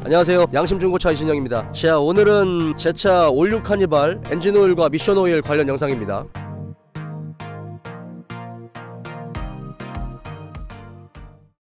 안녕하세요, 양심중고차 이신영입니다. 자, 오늘은 제 차 올류 카니발 엔진오일과 미션오일 관련 영상입니다.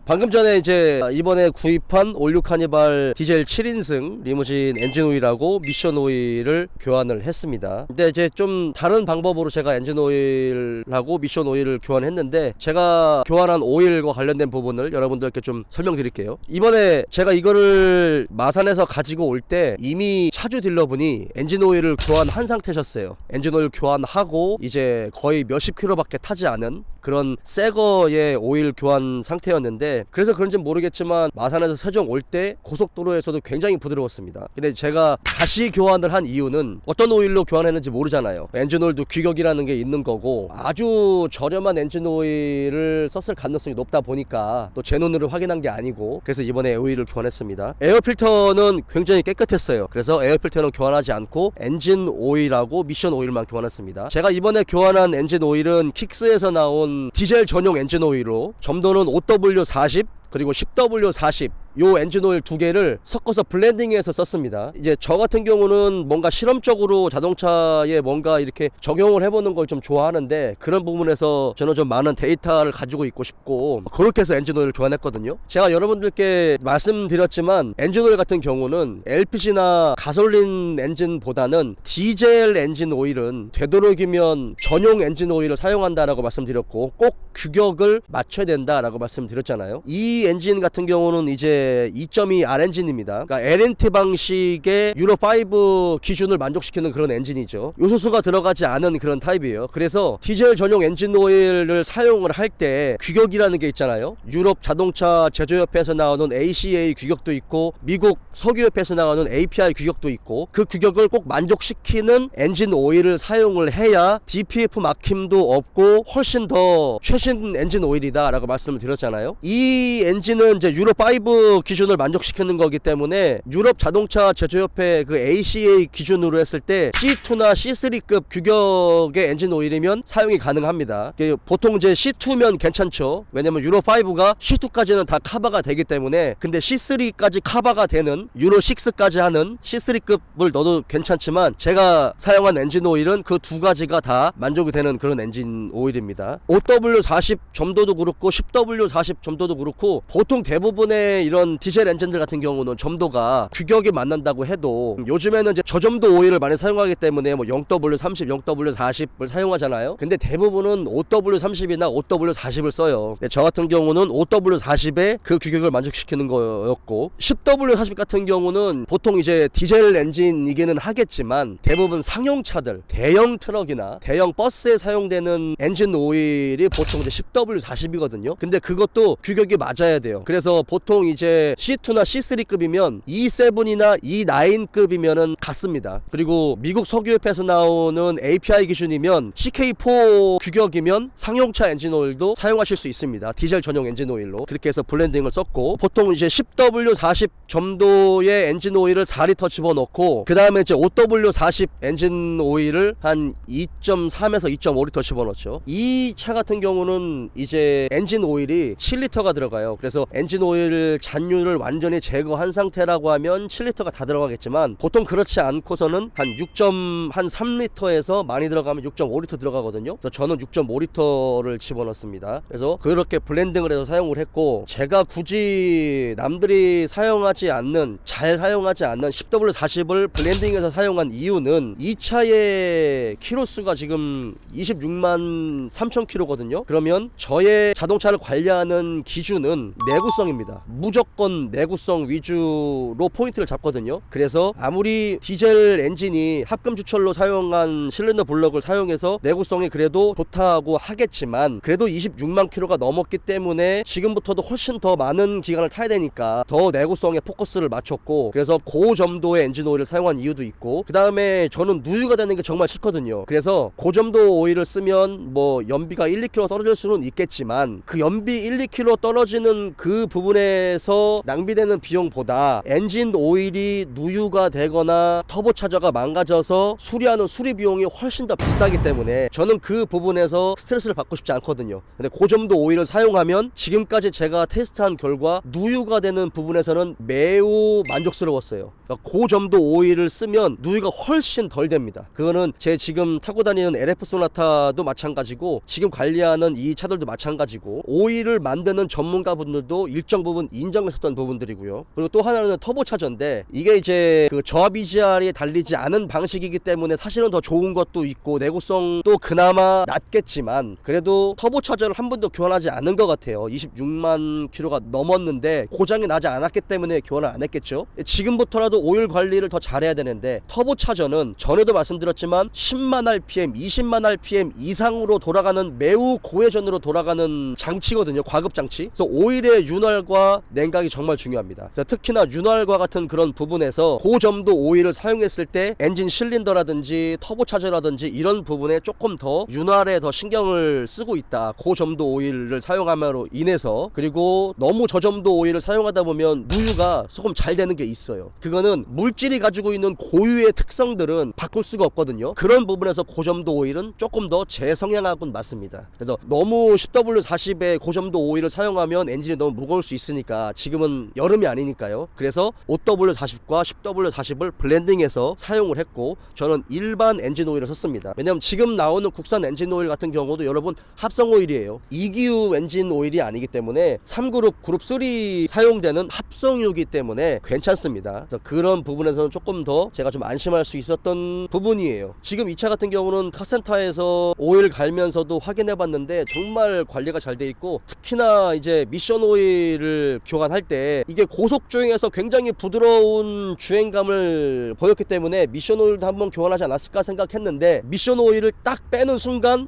방금 전에 이제 이번에 구입한 올류 카니발 디젤 7인승 리무진 엔진오일하고 미션오일을 교환을 했습니다. 근데 이제 좀 다른 방법으로 제가 엔진오일하고 미션오일을 교환했는데, 제가 교환한 오일과 관련된 부분을 여러분들께 좀 설명드릴게요. 이번에 제가 이거를 마산에서 가지고 올 때 이미 차주 딜러분이 엔진오일을 교환한 상태셨어요. 엔진오일 교환하고 이제 거의 몇십 킬로밖에 타지 않은 그런 새거의 오일 교환 상태였는데, 그래서 그런지 모르겠지만 마산에서 세종 올 때 고속도로에서도 굉장히 부드러웠습니다. 근데 제가 다시 교환을 한 이유는, 어떤 오일로 교환했는지 모르잖아요. 엔진오일도 규격이라는 게 있는 거고, 아주 저렴한 엔진오일을 썼을 가능성이 높다 보니까 또 제 눈으로 확인한 게 아니고, 그래서 이번에 오일을 교환했습니다. 에어필터는 굉장히 깨끗했어요. 그래서 에어필터는 교환하지 않고 엔진오일하고 미션오일만 교환했습니다. 제가 이번에 교환한 엔진오일은 킥스에서 나온 디젤 전용 엔진오일로 점도는 OW40 그리고 10W40 요 엔진오일 두 개를 섞어서 블렌딩해서 썼습니다. 이제 저 같은 경우는 뭔가 실험적으로 자동차에 뭔가 이렇게 적용을 해보는 걸 좀 좋아하는데, 그런 부분에서 저는 좀 많은 데이터를 가지고 있고 싶고, 그렇게 해서 엔진오일을 교환했거든요. 제가 여러분들께 말씀드렸지만 엔진오일 같은 경우는 LPG나 가솔린 엔진보다는 디젤 엔진오일은 되도록이면 전용 엔진오일을 사용한다라고 말씀드렸고, 꼭 규격을 맞춰야 된다라고 말씀드렸잖아요. 이 엔진 같은 경우는 이제 2.2 R 엔진입니다. 그러니까 LNT 방식의 유로5 기준을 만족시키는 그런 엔진이죠. 요소수가 들어가지 않은 그런 타입이에요. 그래서 디젤 전용 엔진 오일을 사용을 할 때 규격이라는 게 있잖아요. 유럽 자동차 제조협회에서 나오는 ACA 규격도 있고, 미국 석유협회에서 나오는 API 규격도 있고, 그 규격을 꼭 만족시키는 엔진 오일을 사용을 해야 DPF 막힘도 없고 훨씬 더 최신 엔진 오일이다 라고 말씀을 드렸잖아요. 이 엔진은 이제 유로5 기준을 만족시키는 거기 때문에 유럽 자동차 제조협회 그 ACA 기준으로 했을 때 C2나 C3급 규격의 엔진 오일이면 사용이 가능합니다. 보통 이제 C2면 괜찮죠. 왜냐면 유로5가 C2까지는 다 커버가 되기 때문에. 근데 C3까지 커버가 되는 유로6까지 하는 C3급을 넣어도 괜찮지만, 제가 사용한 엔진 오일은 그 두 가지가 다 만족이 되는 그런 엔진 오일입니다. OW40 점도도 그렇고 10W40 점도도 그렇고, 보통 대부분의 이런 디젤 엔진들 같은 경우는 점도가 규격이 맞는다고 해도, 요즘에는 이제 저점도 오일을 많이 사용하기 때문에 뭐 0W30, 0W40을 사용하잖아요. 근데 대부분은 OW30이나 OW40을 써요. 근데 저 같은 경우는 OW40에 그 규격을 만족시키는 거였고, 10W40 같은 경우는 보통 이제 디젤 엔진이기는 하겠지만 대부분 상용차들, 대형 트럭이나 대형 버스에 사용되는 엔진 오일이 보통 이제 10W40이거든요. 근데 그것도 규격이 맞아야 돼요. 그래서 보통 이제 C2나 C3급이면 E7이나 E9급이면은 같습니다. 그리고 미국 석유협회에서 나오는 API 기준이면 CK4 규격이면 상용차 엔진오일도 사용하실 수 있습니다. 디젤 전용 엔진오일로 그렇게 해서 블렌딩을 썼고, 보통 이제 10W40 점도의 엔진오일을 4리터 집어넣고, 그 다음에 이제 5W40 엔진오일을 한 2.3에서 2.5리터 집어넣죠. 이 차 같은 경우는 이제 엔진오일이 7리터가 들어가요. 그래서 엔진오일 잔유를 완전히 제거한 상태라고 하면 7리터가 다 들어가겠지만, 보통 그렇지 않고서는 한 6.3리터에서 많이 들어가면 6.5리터 들어가거든요. 그래서 저는 6.5리터를 집어넣습니다. 그래서 그렇게 블렌딩을 해서 사용을 했고, 제가 굳이 남들이 사용하지 않는, 잘 사용하지 않는 10W40을 블렌딩해서 사용한 이유는, 이 차의 키로수가 지금 26만 3천 킬로거든요. 그러면 저의 자동차를 관리하는 기준은 내구성입니다. 무조건 내구성 위주로 포인트를 잡거든요. 그래서 아무리 디젤 엔진이 합금 주철로 사용한 실린더 블럭을 사용해서 내구성이 그래도 좋다고 하겠지만, 그래도 26만 킬로가 넘었기 때문에 지금부터도 훨씬 더 많은 기간을 타야 되니까 더 내구성에 포커스를 맞췄고, 그래서 고점도의 엔진 오일을 사용한 이유도 있고, 그 다음에 저는 누유가 되는 게 정말 싫거든요. 그래서 고점도 오일을 쓰면 뭐 연비가 1, 2km 떨어질 수는 있겠지만, 그 연비 1, 2km 떨어지는 저는 그 부분에서 낭비되는 비용보다 엔진 오일이 누유가 되거나 터보차저가 망가져서 수리하는 수리 비용이 훨씬 더 비싸기 때문에 저는 그 부분에서 스트레스를 받고 싶지 않거든요. 근데 그 정도 오일을 사용하면 지금까지 제가 테스트한 결과 누유가 되는 부분에서는 매우 만족스러웠어요. 그러니까 그 정도 오일을 쓰면 누유가 훨씬 덜 됩니다. 그거는 제 지금 타고 다니는 LF 소나타도 마찬가지고 지금 관리하는 이 차들도 마찬가지고 오일을 만드는 전문가분들도 일정 부분 인정했었던 부분들이고요. 그리고 또 하나는 터보차저인데 이게 이제 그 저압 EGR이 달리지 않은 방식이기 때문에 사실은 더 좋은 것도 있고 내구성도 그나마 낮겠지만 그래도 터보차저를 한 번도 교환하지 않은 것 같아요. 26만 킬로가 넘었는데 고장이 나지 않았기 때문에 교환을 안 했겠죠. 지금부터라도 오일 관리를 더 잘해야 되는데 터보차저는 전에도 말씀드렸지만 10만 RPM, 20만 RPM 이상으로 돌아가는 매우 고회전으로 돌아가는 장치거든요. 과급 장치. 그래서 오일의 윤활과 냉각이 정말 중요합니다. 그래서 특히나 윤활과 같은 그런 부분에서 고점도 오일을 사용했을 때 엔진 실린더라든지 터보차저라든지 이런 부분에 조금 더 윤활에 더 신경을 쓰고 있다. 고점도 오일을 사용함으로 인해서. 그리고 너무 저점도 오일을 사용하다 보면 누유가 조금 잘 되는 게 있어요. 그거는 물질이 가지고 있는 고유의 특성들은 바꿀 수가 없거든요. 그런 부분에서 고점도 오일은 조금 더 제 성향하고는 맞습니다. 그래서 너무 10W40에 고점도 오일을 사용하면 엔진이 너무 무거울 수 있으니까 지금은 여름이 아니니까요. 그래서 5W40과 10W40을 블렌딩해서 사용을 했고 저는 일반 엔진 오일을 썼습니다. 왜냐면 지금 나오는 국산 엔진 오일 같은 경우도 여러분 합성 오일이에요. 2기유 엔진 오일이 아니기 때문에 3그룹 그룹 3 사용되는 합성유이기 때문에 괜찮습니다. 그래서 그런 부분에서는 조금 더 제가 좀 안심할 수 있었던 부분이에요. 지금 이 차 같은 경우는 카센터에서 오일 갈면서도 확인해 봤는데 정말 관리가 잘 돼 있고 특히나 이제 미션 오일을 교환할 때 이게 고속 주행에서 굉장히 부드러운 주행감을 보였기 때문에 미션 오일도 한번 교환하지 않았을까 생각했는데 미션 오일을 딱 빼는 순간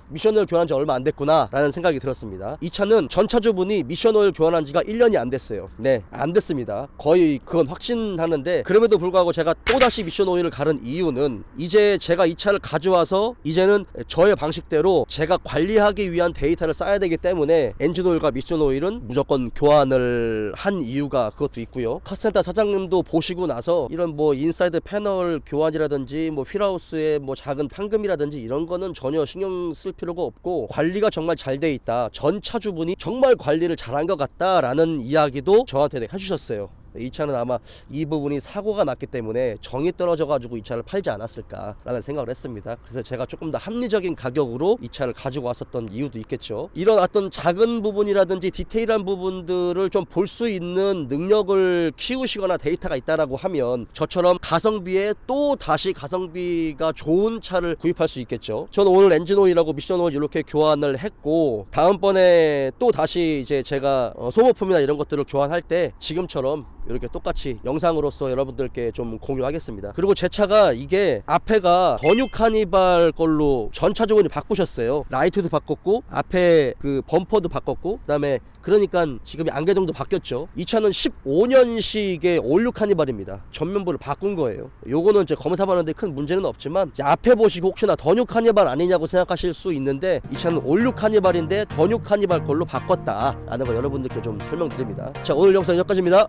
미션 오일 교환한 지 얼마 안 됐구나 라는 생각이 들었습니다. 이 차는 전차주분이 미션 오일 교환한 지가 1년이 안 됐어요. 네, 안 됐습니다. 거의 그건 확신하는데 그럼에도 불구하고 제가 또다시 미션 오일을 갈은 이유는 이제 제가 이 차를 가져와서 이제는 저의 방식대로 제가 관리하기 위한 데이터를 쌓아야 되기 때문에 엔진 오일과 미션 오일은 무조건 교환을 한 이유가 그것도 있고요. 카센터 사장님도 보시고 나서 이런 뭐 인사이드 패널 교환이라든지 뭐 휠하우스의 뭐 작은 판금이라든지 이런 거는 전혀 신경 쓸 필요가 없고 관리가 정말 잘 돼 있다. 전 차주분이 정말 관리를 잘한 것 같다라는 이야기도 저한테 해주셨어요. 이 차는 아마 이 부분이 사고가 났기 때문에 정이 떨어져 가지고 이 차를 팔지 않았을까 라는 생각을 했습니다. 그래서 제가 조금 더 합리적인 가격으로 이 차를 가지고 왔었던 이유도 있겠죠. 이런 어떤 작은 부분이라든지 디테일한 부분들을 좀 볼 수 있는 능력을 키우시거나 데이터가 있다라고 하면 저처럼 가성비에 또 다시 가성비가 좋은 차를 구입할 수 있겠죠. 저는 오늘 엔진 오일하고 미션 오일 이렇게 교환을 했고 다음번에 또 다시 이제 제가 소모품이나 이런 것들을 교환할 때 지금처럼 이렇게 똑같이 영상으로서 여러분들께 좀 공유하겠습니다. 그리고 제 차가 이게 앞에가 더뉴 카니발 걸로 전 차주분이 바꾸셨어요. 라이트도 바꿨고 앞에 그 범퍼도 바꿨고 그다음에 그러니까 지금 안개등도 바뀌었죠. 이 차는 15년식의 올류 카니발입니다. 전면부를 바꾼 거예요. 요거는 이제 검사받는데 큰 문제는 없지만 앞에 보시고 혹시나 더뉴 카니발 아니냐고 생각하실 수 있는데 이 차는 올류 카니발인데 더뉴 카니발 걸로 바꿨다 라는 거 여러분들께 좀 설명드립니다. 자, 오늘 영상 여기까지입니다.